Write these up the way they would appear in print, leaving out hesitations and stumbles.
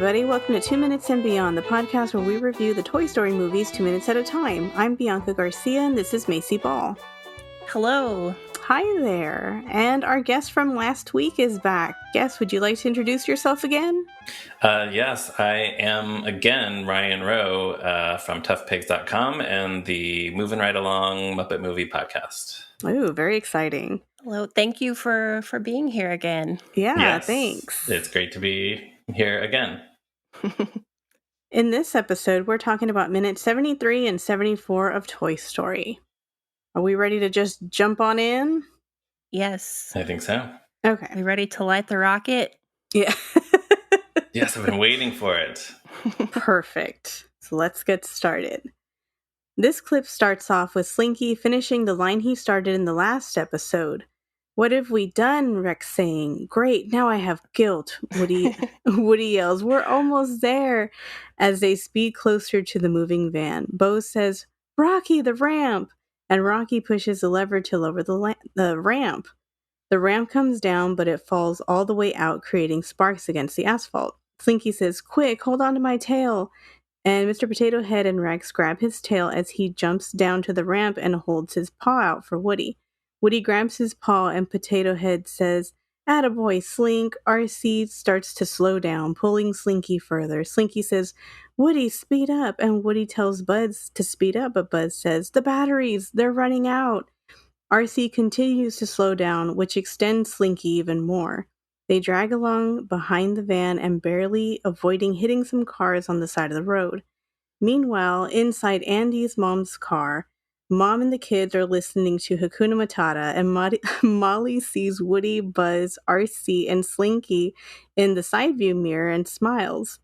everybody. Welcome to 2 Minutes and Beyond, the podcast where we review the Toy Story movies 2 minutes at a time. I'm Bianca Garcia, and this is Macy Ball. Hello. Hi there. And our guest from last week is back. Guest, would you like to introduce yourself again? Yes, I am again Ryan Rowe from toughpigs.com and the Movin Right Along Muppet Movie Podcast. Ooh, very exciting. Hello. Thank you for being here again. Yeah, Yes, thanks. It's great to be here again. In this episode, we're talking about minutes 73 and 74 of Toy Story. Are we ready to just jump on in? Yes. I think so. Okay. We ready to light the rocket? Yeah. Yes, I've been waiting for it. Perfect. So let's get started. This clip starts off with Slinky finishing the line he started in the last episode. "What have we done?" Rex saying. "Great, now I have guilt," Woody yells. "We're almost there," as they speed closer to the moving van. Bo says, "Rocky, the ramp!" And Rocky pushes the lever to lower the ramp. The ramp comes down, but it falls all the way out, creating sparks against the asphalt. Slinky says, "Quick, hold on to my tail." And Mr. Potato Head and Rex grab his tail as he jumps down to the ramp and holds his paw out for Woody. Woody grabs his paw and Potato Head says, "Attaboy, Slink." RC starts to slow down, pulling Slinky further. Slinky says, "Woody, speed up." And Woody tells Buzz to speed up, but Buzz says, "The batteries, they're running out." RC continues to slow down, which extends Slinky even more. They drag along behind the van and barely avoiding hitting some cars on the side of the road. Meanwhile, inside Andy's mom's car, Mom and the kids are listening to Hakuna Matata, and Molly sees Woody, Buzz, RC, and Slinky in the side view mirror and smiles.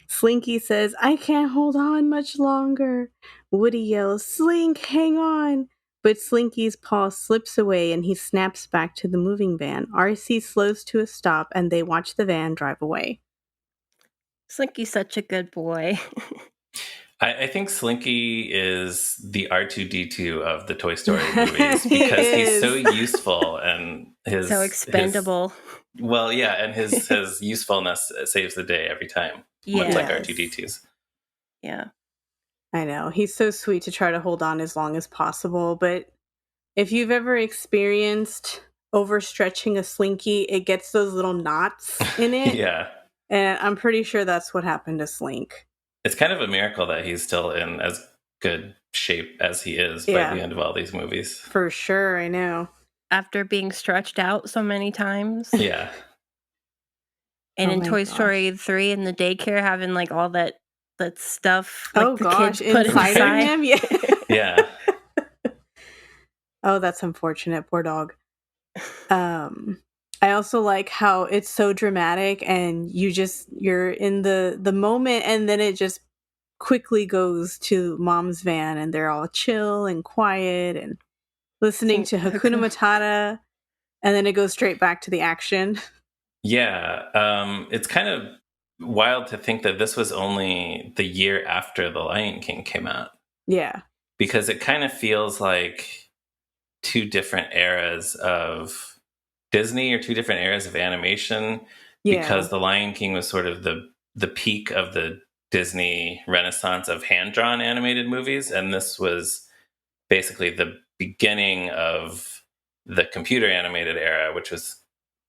Slinky says, "I can't hold on much longer." Woody yells, "Slink, hang on." But Slinky's paw slips away and he snaps back to the moving van. RC slows to a stop and they watch the van drive away. Slinky's such a good boy. I think Slinky is the R2-D2 of the Toy Story movies because he's so useful and so expendable. His usefulness saves the day every time. Yes. Much like R2-D2's. Yeah. I know. He's so sweet to try to hold on as long as possible, but if you've ever experienced overstretching a Slinky, it gets those little knots in it. Yeah. And I'm pretty sure that's what happened to Slink. It's kind of a miracle that he's still in as good shape as he is by the end of all these movies. For sure, I know. After being stretched out so many times. Yeah. And in Toy Story 3 in the daycare having like all that stuff like the kids put inside him. Yeah. Yeah. Oh, that's unfortunate. Poor dog. I also like how it's so dramatic and you're in the moment and then it just quickly goes to Mom's van and they're all chill and quiet and listening to Hakuna Matata, and then it goes straight back to the action. Yeah. It's kind of wild to think that this was only the year after The Lion King came out. Yeah. Because it kind of feels like two different eras of Disney or two different eras of animation, because The Lion King was sort of the peak of the Disney renaissance of hand-drawn animated movies, and this was basically the beginning of the computer animated era, which was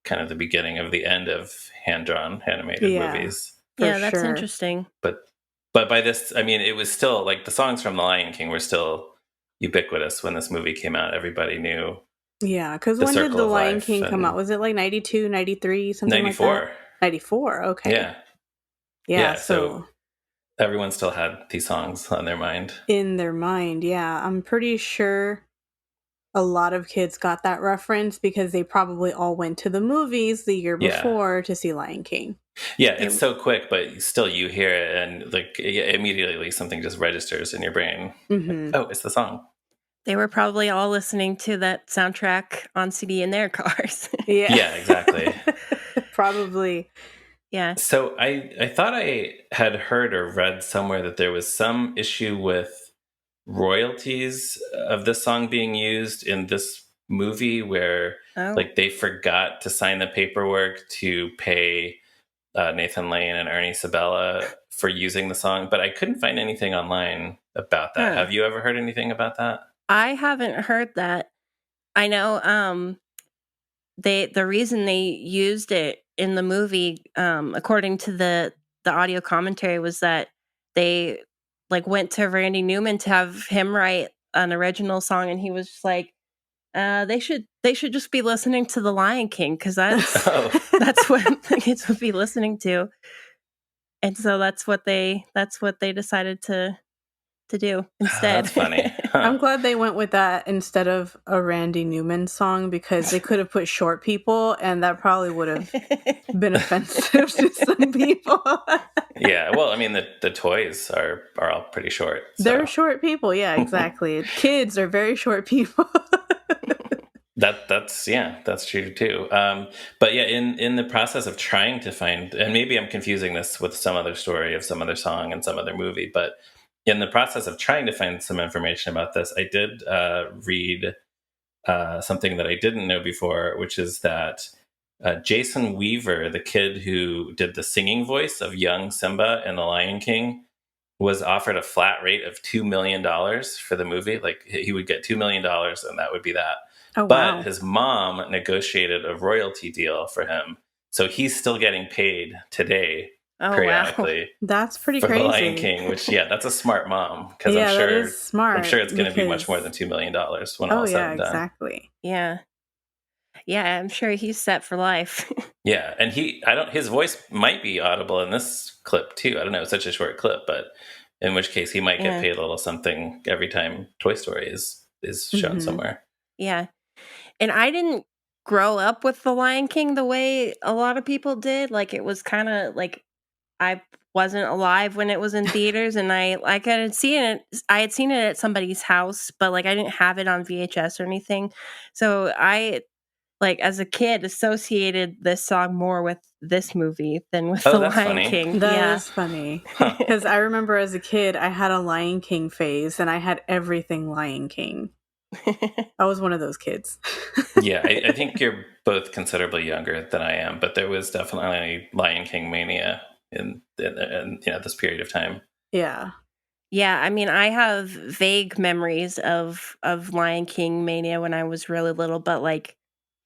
kind of the beginning of the end of hand-drawn animated movies. Yeah, that's interesting. But by this, I mean, it was still like the songs from The Lion King were still ubiquitous when this movie came out. Everybody knew. Yeah, because when did The Lion King come out? Was it like 92, 93, something 94. like that? 94, okay. Yeah. Yeah, so everyone still had these songs on their mind. In their mind, yeah. I'm pretty sure a lot of kids got that reference because they probably all went to the movies the year before to see Lion King. Yeah, it's so quick, but still you hear it and like immediately something just registers in your brain. Mm-hmm. Like, oh, it's the song. They were probably all listening to that soundtrack on CD in their cars. Yeah, exactly. Probably. Yeah. So I thought I had heard or read somewhere that there was some issue with royalties of this song being used in this movie where like they forgot to sign the paperwork to pay Nathan Lane and Ernie Sabella for using the song, but I couldn't find anything online about that. Have you ever heard anything about that? I haven't heard that. I know the reason they used it in the movie, according to the audio commentary, was that they like went to Randy Newman to have him write an original song, and he was just like, they should just be listening to The Lion King, because that's what the kids would be listening to. And so that's what they decided to do instead. That's funny. Huh. I'm glad they went with that instead of a Randy Newman song, because they could have put short people, and that probably would have been offensive to some people. Yeah, well, I mean, the toys are all pretty short. So. They're short people, yeah, exactly. Kids are very short people. That's true too. But yeah, in the process of trying to find, and maybe I'm confusing this with some other story of some other song and some other movie, but in the process of trying to find some information about this, I did read something that I didn't know before, which is that Jason Weaver, the kid who did the singing voice of young Simba in The Lion King, was offered a flat rate of $2 million for the movie. Like, he would get $2 million and that would be that. Oh, but wow. His mom negotiated a royalty deal for him. So he's still getting paid today periodically. Wow. That's pretty for crazy. The Lion King, which, that's a smart mom. Because yeah, I'm sure, that is smart, I'm sure it's going to be much more than $2 million when all is said and done. Exactly. Yeah. Yeah, I'm sure he's set for life. Yeah, and his voice might be audible in this clip too. I don't know, it's such a short clip, but in which case he might get paid a little something every time Toy Story is shown somewhere. Yeah. And I didn't grow up with The Lion King the way a lot of people did. Like, it was kind of like I wasn't alive when it was in theaters, and I had seen it at somebody's house, but like I didn't have it on VHS or anything. So I, like, as a kid, associated this song more with this movie than with The Lion King. That is funny. Because I remember as a kid, I had a Lion King phase, and I had everything Lion King. I was one of those kids. Yeah, I think you're both considerably younger than I am, but there was definitely Lion King mania in this period of time. Yeah. Yeah, I mean, I have vague memories of Lion King mania when I was really little, but like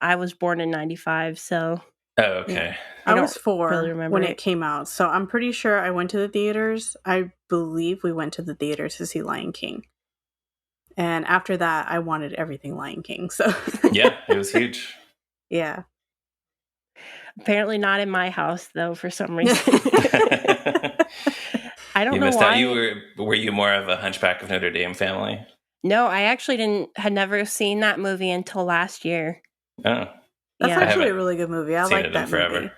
I was born in 95, so. Oh, okay. Yeah. I was 4 when it came out, so I'm pretty sure I went to the theaters. I believe we went to the theaters to see Lion King. And after that, I wanted everything Lion King, so. Yeah, it was huge. Yeah. Apparently not in my house, though, for some reason. I don't know why. Were you more of a Hunchback of Notre Dame family? No, I actually had never seen that movie until last year. Oh. That's actually a really good movie. I like that movie.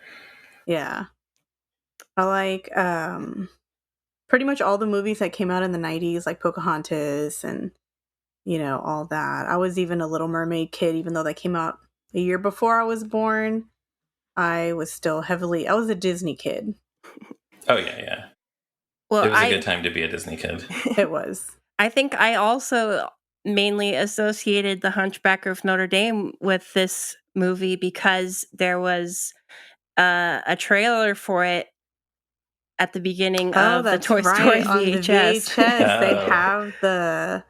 Yeah. I like pretty much all the movies that came out in the 90s, like Pocahontas and, all that. I was even a Little Mermaid kid, even though that came out a year before I was born. I was a Disney kid. Oh, yeah. Well, it was a good time to be a Disney kid. It was. I think I also mainly associated The Hunchback of Notre Dame with this movie because there was a trailer for it at the beginning of the Toy Story VHS. On the VHS, they have the...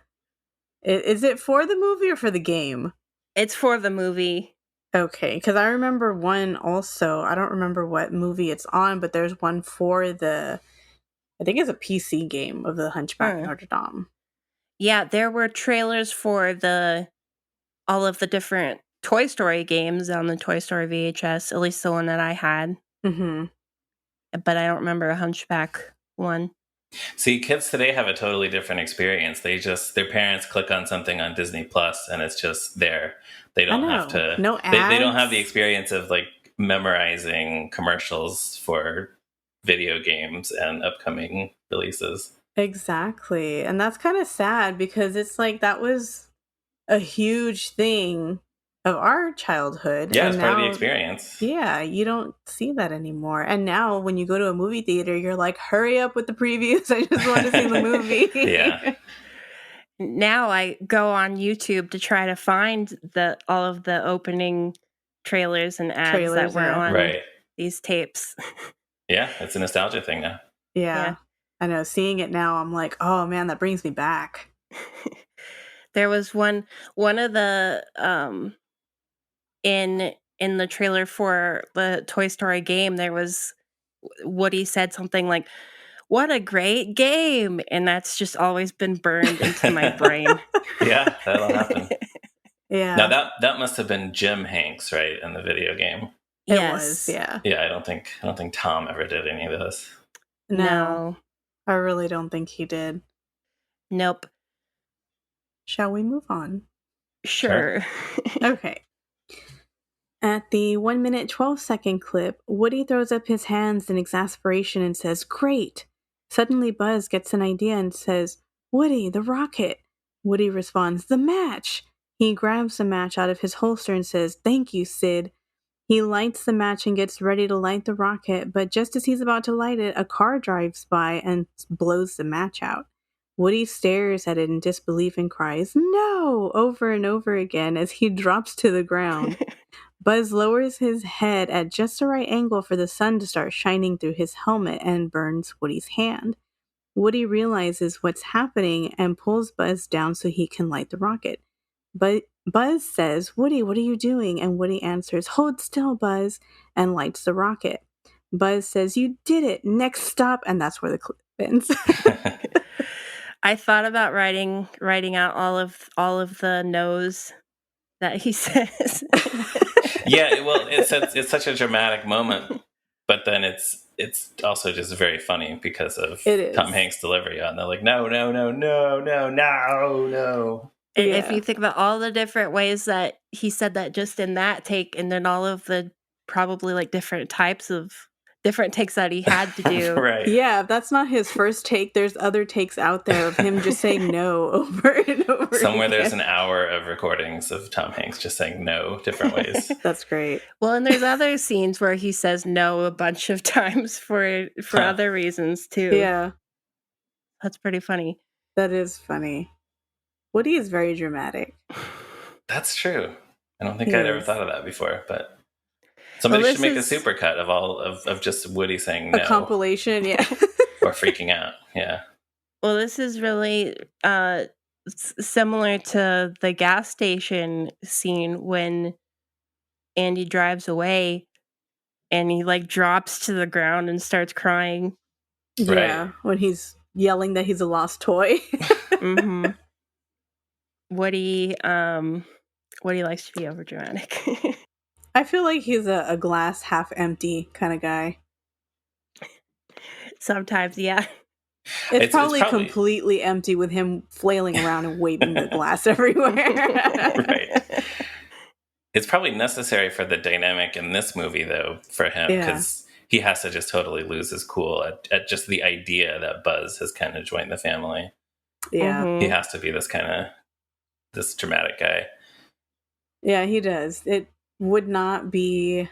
Is it for the movie or for the game? It's for the movie. Okay, because I remember one also. I don't remember what movie it's on, but there's one for I think it's a PC game of the Hunchback of Notre Dame. Yeah, there were trailers for all of the different Toy Story games on the Toy Story VHS, at least the one that I had. Mm-hmm. But I don't remember a Hunchback one. See, kids today have a totally different experience. Their parents click on something on Disney Plus and it's just there. They don't have to. No ads. They don't have the experience of like memorizing commercials for video games and upcoming releases. Exactly. And that's kind of sad because it's like that was a huge thing of our childhood. Yeah, it's part of the experience. Yeah, you don't see that anymore. And now when you go to a movie theater, you're like, hurry up with the previews. I just want to see the movie. Yeah. Now I go on YouTube to try to find all of the opening trailers and ads that were on these tapes. Yeah, it's a nostalgia thing now. Yeah. I know. Seeing it now, I'm like, oh man, that brings me back. There was one of the in the trailer for the Toy Story game, there was Woody said something like, "What a great game," and that's just always been burned into my brain. Yeah, that'll happen. Yeah. Now that must have been Jim Hanks, right, in the video game. It was, yeah. Yeah, I don't think Tom ever did any of this. No. I really don't think he did. Nope. Shall we move on? Sure. Okay. At the 1 minute 12-second clip, Woody throws up his hands in exasperation and says, "Great!" Suddenly Buzz gets an idea and says, "Woody, the rocket." Woody responds, "The match!" He grabs the match out of his holster and says, "Thank you, Sid." He lights the match and gets ready to light the rocket, but just as he's about to light it, a car drives by and blows the match out. Woody stares at it in disbelief and cries, "No!" over and over again as he drops to the ground. Buzz lowers his head at just the right angle for the sun to start shining through his helmet and burns Woody's hand. Woody realizes what's happening and pulls Buzz down so he can light the rocket. But Buzz says, "Woody, what are you doing?" And Woody answers, "Hold still, Buzz," and lights the rocket. Buzz says, "You did it. Next stop." And that's where the clip ends. I thought about writing out all of the no's that he says. Yeah, well, it's such a dramatic moment, but then it's also just very funny because of Tom Hanks' delivery on. They're like, no, no, no, no, no, no, no. If you think about all the different ways that he said that just in that take, and then all of the probably like different takes that he had to do. Right. Yeah, if that's not his first take, there's other takes out there of him just saying no over and over Somewhere again. There's an hour of recordings of Tom Hanks just saying no different ways. That's great. Well, and there's other scenes where he says no a bunch of times for other reasons too. Yeah. That's pretty funny. That is funny. Woody is very dramatic. That's true. I don't think I'd ever thought of that before, but somebody should make a supercut of all of just Woody saying no. A compilation, yeah. Or freaking out, yeah. Well, this is really similar to the gas station scene when Andy drives away and he like drops to the ground and starts crying. Yeah, right. When he's yelling that he's a lost toy. Mm-hmm. Woody likes to be overdramatic. I feel like he's a glass half empty kind of guy. Sometimes, yeah. It's probably completely empty with him flailing around and waving the glass everywhere. Right. It's probably necessary for the dynamic in this movie, though, for him, because he has to just totally lose his cool at just the idea that Buzz has kind of joined the family. Yeah. Mm-hmm. He has to be this dramatic guy. Yeah, he does. It would not be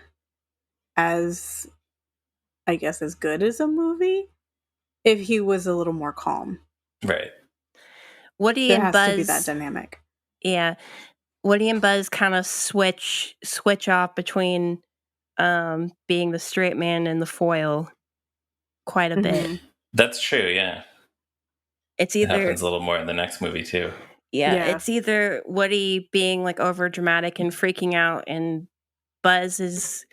as, I guess, as good as a movie if he was a little more calm. Right. Woody there and has Buzz to be that dynamic. Yeah. Woody and Buzz kind of switch off between being the straight man and the foil quite a bit. That's true, yeah. It's either it happens a little more in the next movie too. Yeah, it's either Woody being like over dramatic and freaking out, and Buzz is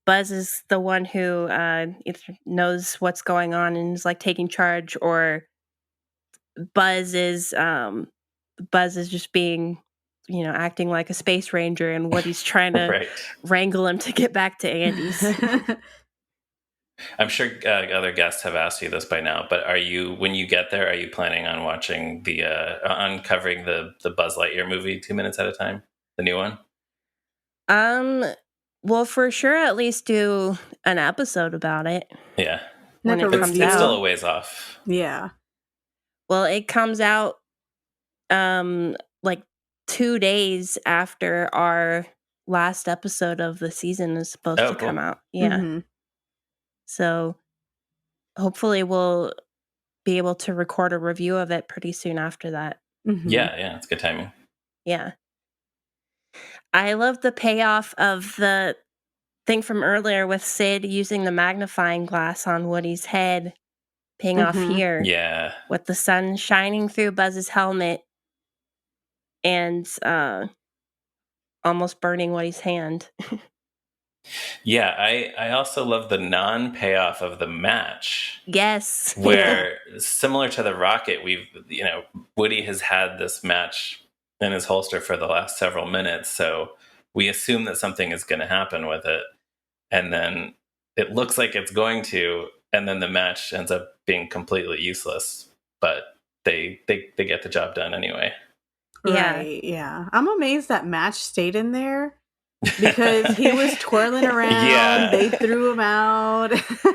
the one who either knows what's going on and is like taking charge, or Buzz is just being, acting like a space ranger, and Woody's trying to wrangle him to get back to Andy's. I'm sure other guests have asked you this by now, but when you get there, are you planning on watching uncovering the Buzz Lightyear movie 2 minutes at a time, the new one? Well, for sure, at least do an episode about it. Yeah, when it comes out. It's still a ways off. Yeah. Well, it comes out like 2 days after our last episode of the season is supposed to come out. Yeah. Mm-hmm. So hopefully we'll be able to record a review of it pretty soon after that. Mm-hmm. Yeah, it's good timing. Yeah. I love the payoff of the thing from earlier with Sid using the magnifying glass on Woody's head, paying off here. Yeah. With the sun shining through Buzz's helmet and almost burning Woody's hand. Yeah, I also love the non-payoff of the match. Yes. Where, similar to the rocket, Woody has had this match in his holster for the last several minutes, so we assume that something is going to happen with it. And then it looks like it's going to, and then the match ends up being completely useless. But they get the job done anyway. Right, yeah. I'm amazed that match stayed in there because he was twirling around. Yeah. They threw him out.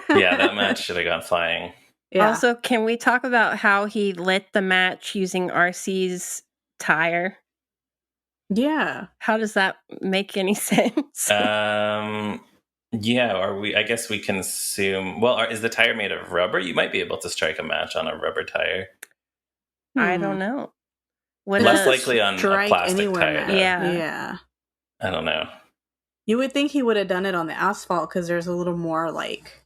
Yeah, that match should have gone flying. Yeah. Also, can we talk about how he lit the match using RC's tire? Yeah. How does that make any sense? Yeah, I guess we can assume, well, is the tire made of rubber? You might be able to strike a match on a rubber tire. I don't know. Less likely on a plastic tire. Yeah. I don't know. You would think he would have done it on the asphalt because there's a little more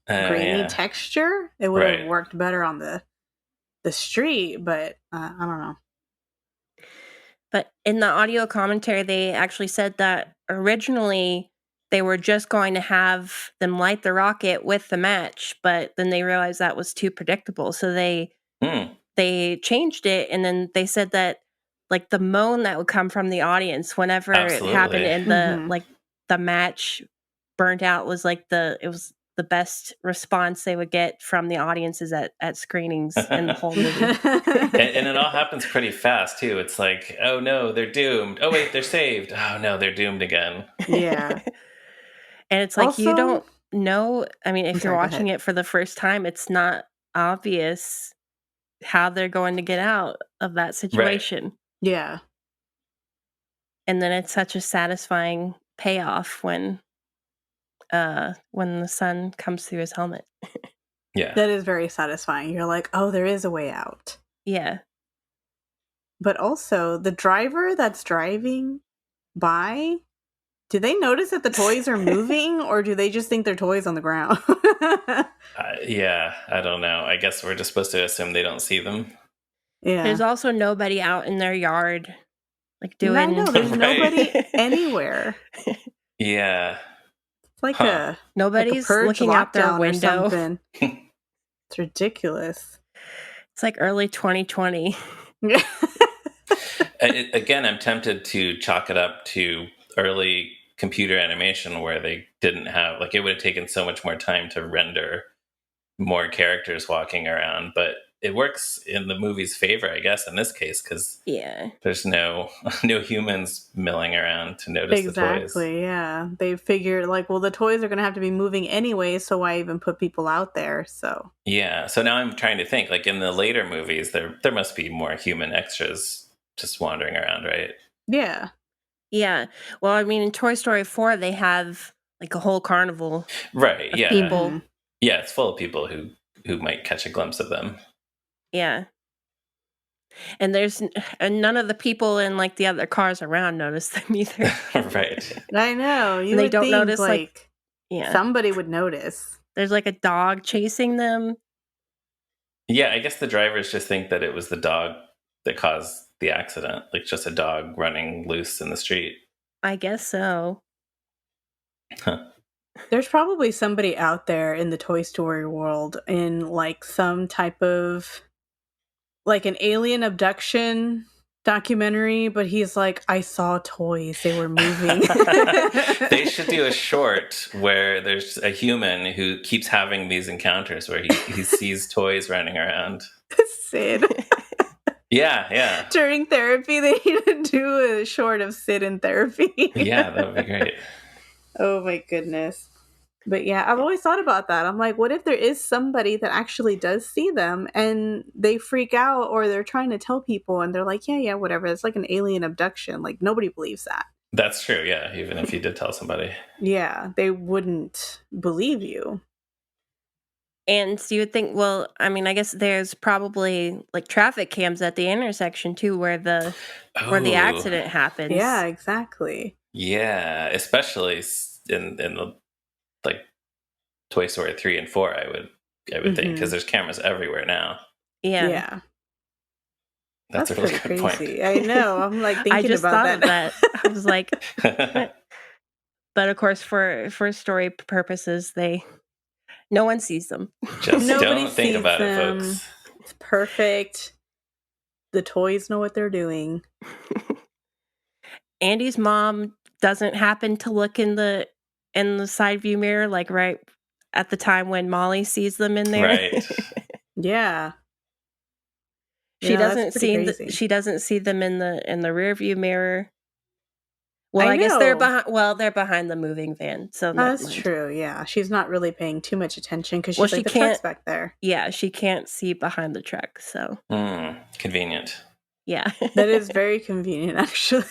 grainy texture. It would have worked better on the street, but I don't know. But in the audio commentary, they actually said that originally they were just going to have them light the rocket with the match, but then they realized that was too predictable. So they changed it, and then they said that the moan that would come from the audience whenever it happened and the match burnt out was it was the best response they would get from the audiences at screenings in the whole movie. And it all happens pretty fast too. It's like, oh no, they're doomed. Oh wait, they're saved. Oh no, they're doomed again. Yeah. And it's also, you don't know. I mean, if you're watching it for the first time, it's not obvious how they're going to get out of that situation. Right. Yeah. And then it's such a satisfying payoff when the sun comes through his helmet. Yeah. That is very satisfying. You're like, oh, there is a way out. Yeah. But also, the driver that's driving by, do they notice that the toys are moving, or do they just think they're toys on the ground? Yeah, I don't know. I guess we're just supposed to assume they don't see them. Yeah. There's also nobody out in their yard, doing. I know, there's nobody anywhere. Yeah. It's like nobody's looking out their window. It's ridiculous. It's like early 2020. Again, I'm tempted to chalk it up to early computer animation where they didn't have, it would have taken so much more time to render more characters walking around, but it works in the movie's favor, I guess, in this case, because there's no humans milling around to notice the toys. Exactly, yeah. They figured, the toys are going to have to be moving anyway, so why even put people out there, so. Yeah, so now I'm trying to think, in the later movies, there must be more human extras just wandering around, right? Yeah. Yeah. Well, I mean, in Toy Story 4, they have, a whole carnival of people. Mm-hmm. Yeah, it's full of people who might catch a glimpse of them. Yeah. And none of the people in the other cars around notice them either. Right. I know. They don't notice somebody would notice. There's a dog chasing them. Yeah, I guess the drivers just think that it was the dog that caused the accident, just a dog running loose in the street. I guess so. Huh. There's probably somebody out there in the Toy Story world in some type of an alien abduction documentary, but he's I saw toys, they were moving. They should do a short where there's a human who keeps having these encounters where he sees toys running around. Sid. Yeah. During therapy, they need to do a short of Sid in therapy. Yeah, that would be great. Oh my goodness. But yeah, I've always thought about that. I'm like, what if there is somebody that actually does see them and they freak out, or they're trying to tell people and they're like, yeah, whatever. It's like an alien abduction. Nobody believes that. That's true, yeah. Even if you did tell somebody. Yeah, they wouldn't believe you. And so you would think, well, I mean, I guess there's probably traffic cams at the intersection too, where the accident happens. Yeah, exactly. Yeah, especially in the like Toy Story 3 and 4, I would think, because there's cameras everywhere now. Yeah. That's a really good crazy. point. I know. I'm like thinking I just about thought of that. I was like, but of course, for story purposes, no one sees them. Just Nobody don't think sees about it, them. folks. It's perfect. The toys know what they're doing. Andy's mom doesn't happen to look in the side view mirror, like right at the time when Molly sees them in there. Right. Yeah. She Yeah, that's doesn't pretty see crazy. she doesn't see them in the rear view mirror. Well, I I guess they're know. behind. Well, they're behind the moving van, so never That's mind. true. Yeah, she's not really paying too much attention because Well, she's like, she the truck's can't- back there. Yeah, she can't see behind the truck, so Convenient. yeah. That is very convenient, actually.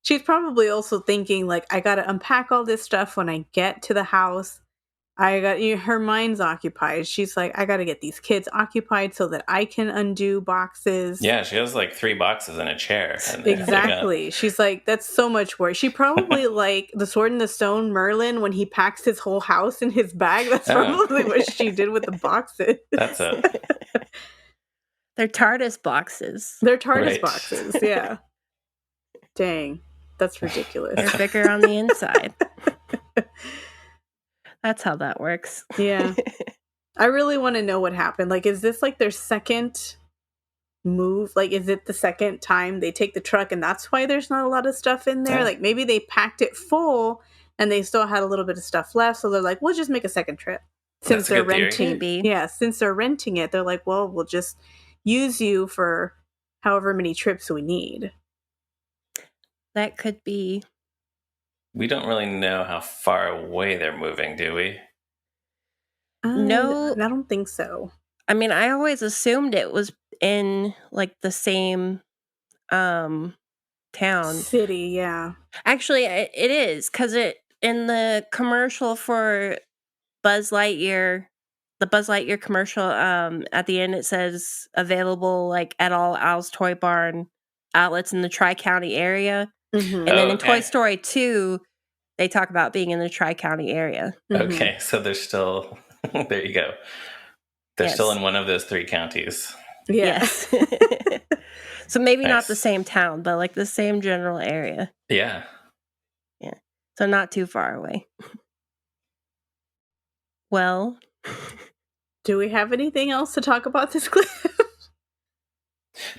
She's probably also thinking, like, I gotta unpack all this stuff when I get to the house. Her mind's occupied. She's like, I gotta get these kids occupied so that I can undo boxes. Yeah, she has like 3 boxes in a chair. Exactly. She's like, that's so much work. She probably like the Sword in the Stone Merlin when he packs his whole house in his bag. That's probably what she did with the boxes. That's it. They're TARDIS boxes. They're TARDIS boxes, yeah. Dang. That's ridiculous. They're bigger on the inside. That's how that works. Yeah. I really want to know what happened. Like, is this like their second move? Like, is it the second time they take the truck and that's why there's not a lot of stuff in there? Yeah. Like, maybe they packed it full and they still had a little bit of stuff left. So they're like, we'll just make a second trip. Since they're renting. Maybe. Yeah, since they're renting it, they're like, well, we'll just use you for however many trips we need. That could be. We don't really know how far away they're moving, do we? No. I don't think so. I mean, I always assumed it was in like the same town. City, yeah. Actually, it is, because in the commercial for Buzz Lightyear, the Buzz Lightyear commercial, at the end it says available like at all Al's Toy Barn outlets in the Tri-County area. And then in Toy Story 2, they talk about being in the Tri-County area. Okay, so they're still there you go. They're still in one of those 3 counties. Yes. So maybe not the same town, but like the same general area. Yeah. Yeah. So not too far away. Well, do we have anything else to talk about this clip?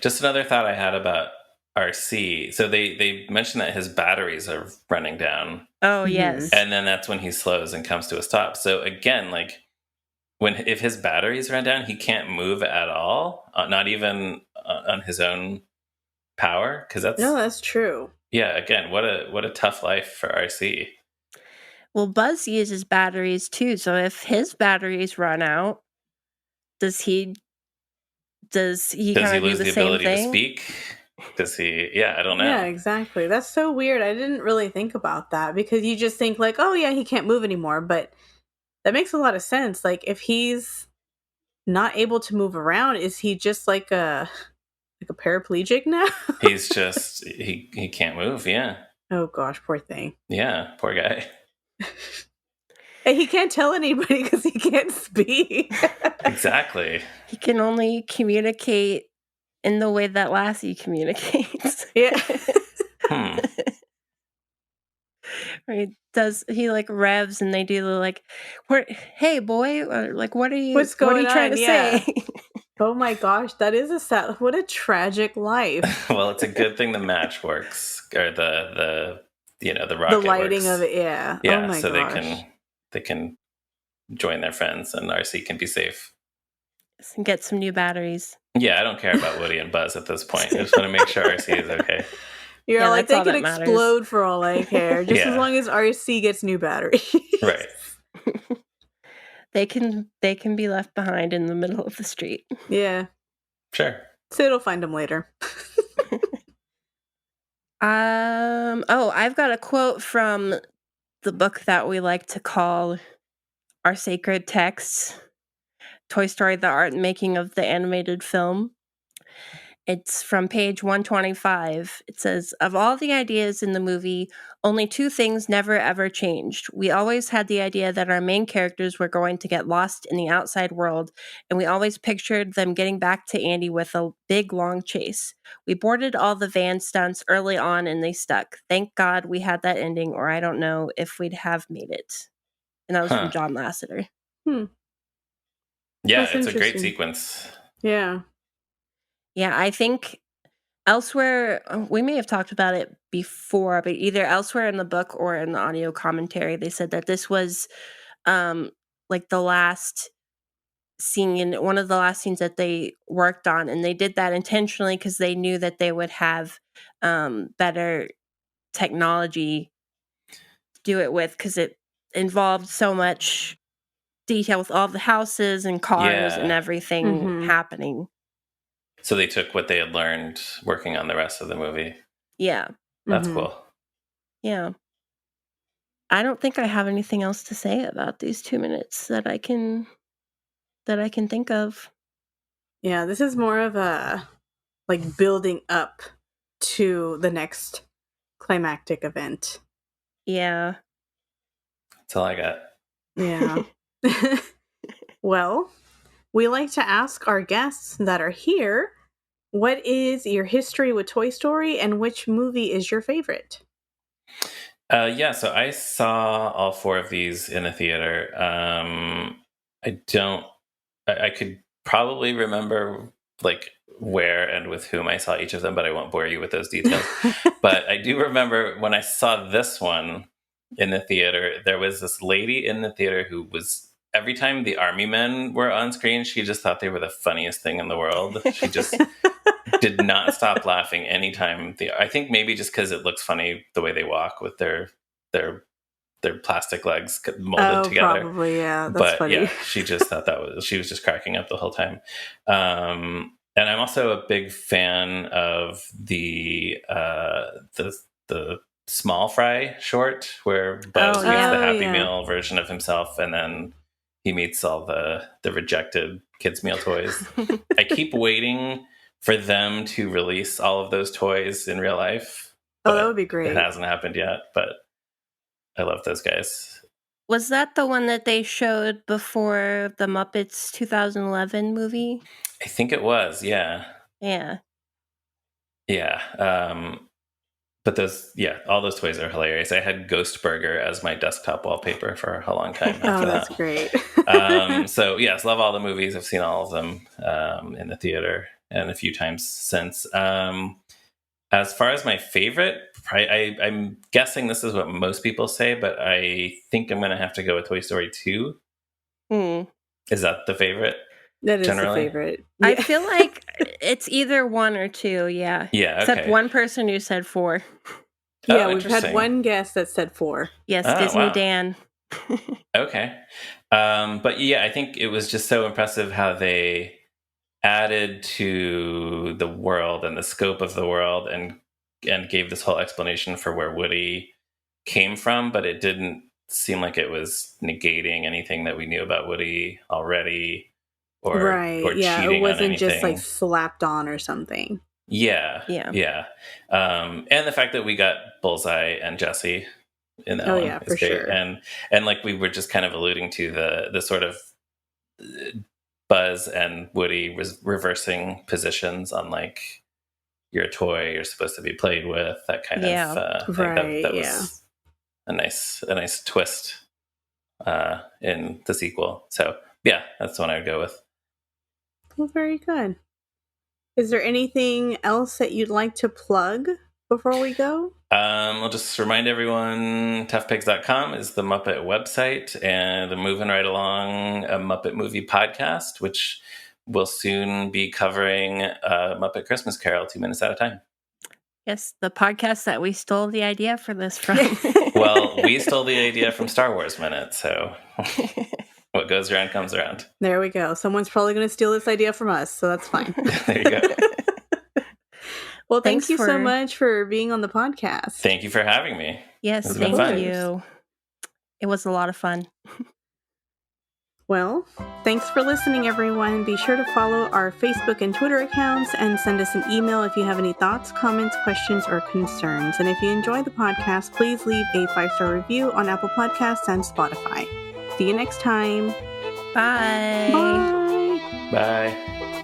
Just another thought I had about RC. So they mentioned that his batteries are running down. Oh, yes. And then that's when he slows and comes to a stop. So again, like if his batteries run down, he can't move at all, not even on his own power, because that's true. Yeah, again, what a tough life for RC. Well, Buzz uses batteries too, so if his batteries run out, does he kind of lose do the same ability thing? to speak? Does he? Yeah, I don't know. Yeah, exactly. That's so weird. I didn't really think about that because you just think like, oh yeah, he can't move anymore, but that makes a lot of sense. Like if he's not able to move around, is he just like a paraplegic now? He's just he can't move. Yeah. Oh gosh, poor thing. Yeah, poor guy. And he can't tell anybody because he can't speak. Exactly. He can only communicate in the way that Lassie communicates. Yeah. He like revs and they do the like, hey boy, or like what are you trying to say? Oh my gosh, that is what a tragic life. Well, it's a good thing the match works, or the rocket, the lighting works. Of it, yeah. Yeah, oh my so gosh. they can join their friends and RC can be safe. And get some new batteries. Yeah, I don't care about Woody and Buzz at this point. I just want to make sure RC is okay. You're like, they could explode for all I care, just as long as RC gets new batteries. Right. They can be left behind in the middle of the street. Yeah. Sure. Sid will find them later. I've got a quote from the book that we like to call our sacred texts, Toy Story: The Art and Making of the Animated Film. It's from page 125. It says, of all the ideas in the movie, only 2 things never ever changed. We always had the idea that our main characters were going to get lost in the outside world, and we always pictured them getting back to Andy with a big, long chase. We boarded all the van stunts early on, and they stuck. Thank God we had that ending, or I don't know if we'd have made it. And that was from John Lasseter. Hmm. Yeah, That's it's a great interesting. sequence. Yeah. Yeah, I think elsewhere, we may have talked about it before, but either elsewhere in the book or in the audio commentary, they said that this was like the last scene, one of the last scenes that they worked on, and they did that intentionally because they knew that they would have better technology to do it with, because it involved so much detail with all the houses and cars and everything happening. So they took what they had learned working on the rest of the movie. Yeah. That's cool. Yeah. I don't think I have anything else to say about these 2 minutes that I can think of. Yeah, this is more of a like building up to the next climactic event. Yeah. That's all I got. Yeah. Well, we like to ask our guests that are here, what is your history with Toy Story and which movie is your favorite? Yeah, so I saw all 4 of these in the theater. I could probably remember like where and with whom I saw each of them, but I won't bore you with those details. But I do remember when I saw this one in the theater, there was this lady in the theater who was, every time the army men were on screen, she just thought they were the funniest thing in the world. She just did not stop laughing anytime. I think maybe just because it looks funny the way they walk with their plastic legs molded together. Probably, yeah. That's funny. Yeah, she just thought she was just cracking up the whole time. And I'm also a big fan of the small fry short where Buzz meets the Happy Meal version of himself, and then he meets all the rejected kids' meal toys. I keep waiting for them to release all of those toys in real life. That would be great. It hasn't happened yet, but I love those guys. Was that the one that they showed before the Muppets 2011 movie? I think it was, yeah. Yeah. Yeah. But all those toys are hilarious. I had Ghost Burger as my desktop wallpaper for a long time after that's great. So yes, love all the movies. I've seen all of them in the theater and a few times since. As far as my favorite, I'm guessing this is what most people say, but I think I'm going to have to go with Toy Story 2. Is that the favorite? That is generally the favorite. Yeah. I feel like it's either 1 or 2, yeah. Yeah, okay. Except one person who said 4. Yeah, we've had one guest that said 4. Yes, Disney Dan. Okay. But yeah, I think it was just so impressive how they added to the world and the scope of the world and gave this whole explanation for where Woody came from, but it didn't seem like it was negating anything that we knew about Woody already or cheating it wasn't on anything. Just like slapped on or something. Yeah. And the fact that we got Bullseye and Jessie in that one is for great. Sure. And like we were just kind of alluding to the sort of Buzz and Woody was reversing positions on like you're a toy you're supposed to be played with, that kind of thing. That was a nice twist in the sequel. So yeah, that's the one I would go with. Well, very good. Is there anything else that you'd like to plug before we go? I'll just remind everyone, toughpigs.com is the Muppet website, and the Movin Right Along, a Muppet movie podcast, which will soon be covering Muppet Christmas Carol 2 minutes at a time. Yes, the podcast that we stole the idea for this from. Well, we stole the idea from Star Wars Minute, so what goes around comes around. There we go. Someone's probably going to steal this idea from us, so that's fine. There you go. Well, thank you so much for being on the podcast. Thank you for having me. Yes, thank you. It was a lot of fun. Well, thanks for listening, everyone. Be sure to follow our Facebook and Twitter accounts and send us an email if you have any thoughts, comments, questions, or concerns. And if you enjoy the podcast, please leave a 5-star review on Apple Podcasts and Spotify. See you next time. Bye. Bye. Bye.